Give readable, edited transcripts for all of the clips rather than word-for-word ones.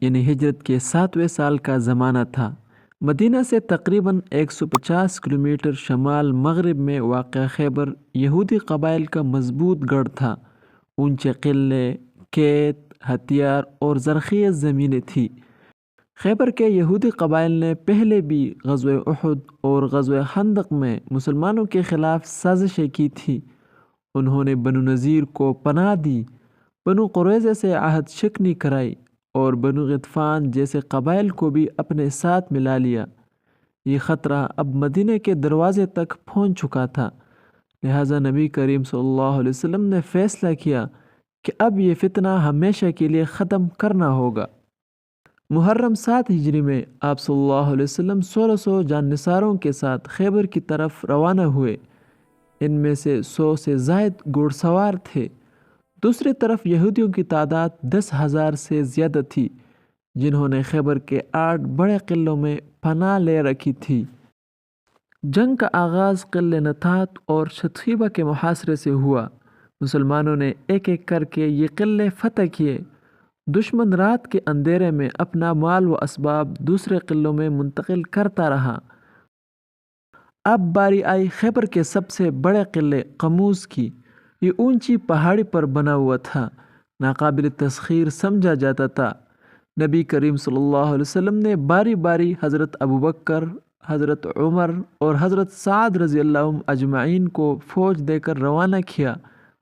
یعنی ہجرت کے 7ویں سال کا زمانہ تھا۔ مدینہ سے تقریباً 150 کلومیٹر شمال مغرب میں واقع خیبر یہودی قبائل کا مضبوط گڑھ تھا۔ اونچے قلعے، کھیت، ہتھیار اور زرخیز زمینیں تھیں۔ خیبر کے یہودی قبائل نے پہلے بھی غزوہ احد اور غزوہ خندق میں مسلمانوں کے خلاف سازشیں کی تھیں۔ انہوں نے بنو نذیر کو پناہ دی، بنو قریظہ سے عہد شکنی کرائی اور بنو غطفان جیسے قبائل کو بھی اپنے ساتھ ملا لیا۔ یہ خطرہ اب مدینہ کے دروازے تک پہنچ چکا تھا، لہٰذا نبی کریم صلی اللہ علیہ وسلم نے فیصلہ کیا کہ اب یہ فتنہ ہمیشہ کے لیے ختم کرنا ہوگا۔ محرم 7 ہجری میں آپ صلی اللہ علیہ وسلم 1600 جان نثاروں کے ساتھ خیبر کی طرف روانہ ہوئے۔ ان میں سے 100 سے زائد گھوڑ سوار تھے۔ دوسری طرف یہودیوں کی تعداد 10,000 سے زیادہ تھی، جنہوں نے خیبر کے 8 بڑے قلعوں میں پناہ لے رکھی تھی۔ جنگ کا آغاز قلعہ نطات اور شتخیبہ کے محاصرے سے ہوا۔ مسلمانوں نے ایک ایک کر کے یہ قلعے فتح کیے۔ دشمن رات کے اندھیرے میں اپنا مال و اسباب دوسرے قلعوں میں منتقل کرتا رہا۔ اب باری آئی خیبر کے سب سے بڑے قلعے قموز کی۔ یہ اونچی پہاڑی پر بنا ہوا تھا، ناقابل تسخیر سمجھا جاتا تھا۔ نبی کریم صلی اللہ علیہ وسلم نے باری باری حضرت ابوبکر، حضرت عمر اور حضرت سعد رضی اللہ عنہم اجمعین کو فوج دے کر روانہ کیا،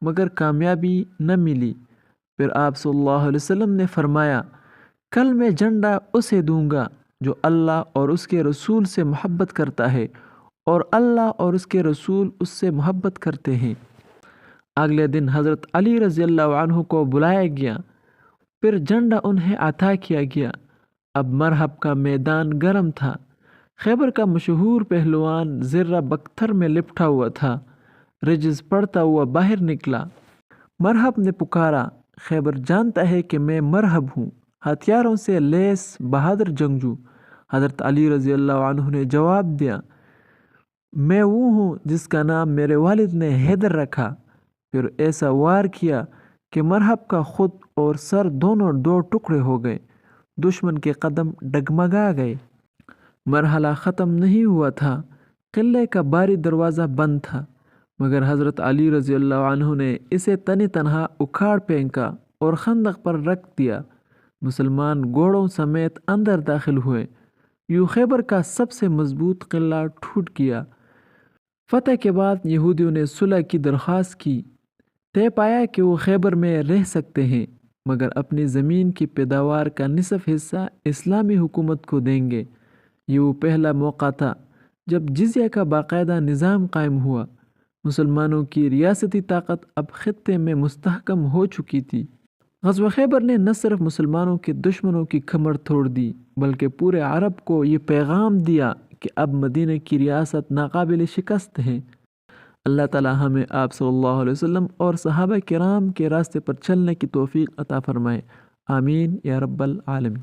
مگر کامیابی نہ ملی۔ پھر آپ صلی اللہ علیہ وسلم نے فرمایا، کل میں جھنڈا اسے دوں گا جو اللہ اور اس کے رسول سے محبت کرتا ہے اور اللہ اور اس کے رسول اس سے محبت کرتے ہیں۔ اگلے دن حضرت علی رضی اللہ عنہ کو بلایا گیا، پھر جھنڈا انہیں عطا کیا گیا۔ اب مرحب کا میدان گرم تھا۔ خیبر کا مشہور پہلوان زرہ بکتر میں لپٹا ہوا تھا، رجز پڑتا ہوا باہر نکلا۔ مرحب نے پکارا، خیبر جانتا ہے کہ میں مرحب ہوں، ہتھیاروں سے لیس بہادر جنگجو۔ حضرت علی رضی اللہ عنہ نے جواب دیا، میں وہ ہوں جس کا نام میرے والد نے حیدر رکھا۔ پھر ایسا وار کیا کہ مرحب کا خود اور سر دونوں 2 ٹکڑے ہو گئے۔ دشمن کے قدم ڈگمگا گئے۔ مرحلہ ختم نہیں ہوا تھا، قلعے کا باری دروازہ بند تھا، مگر حضرت علی رضی اللہ عنہ نے اسے تنی تنہا اکھاڑ پھینکا اور خندق پر رکھ دیا۔ مسلمان گھوڑوں سمیت اندر داخل ہوئے۔ یوں خیبر کا سب سے مضبوط قلعہ ٹوٹ گیا۔ فتح کے بعد یہودیوں نے صلح کی درخواست کی، طے پایا کہ وہ خیبر میں رہ سکتے ہیں، مگر اپنی زمین کی پیداوار کا نصف حصہ اسلامی حکومت کو دیں گے۔ یہ وہ پہلا موقع تھا جب جزیہ کا باقاعدہ نظام قائم ہوا۔ مسلمانوں کی ریاستی طاقت اب خطے میں مستحکم ہو چکی تھی۔ غزوہ خیبر نے نہ صرف مسلمانوں کے دشمنوں کی کمر توڑ دی، بلکہ پورے عرب کو یہ پیغام دیا کہ اب مدینہ کی ریاست ناقابل شکست ہے۔ اللہ تعالی ہمیں آپ صلی اللہ علیہ وسلم اور صحابہ کرام کے راستے پر چلنے کی توفیق عطا فرمائے، آمین یا رب العالمین۔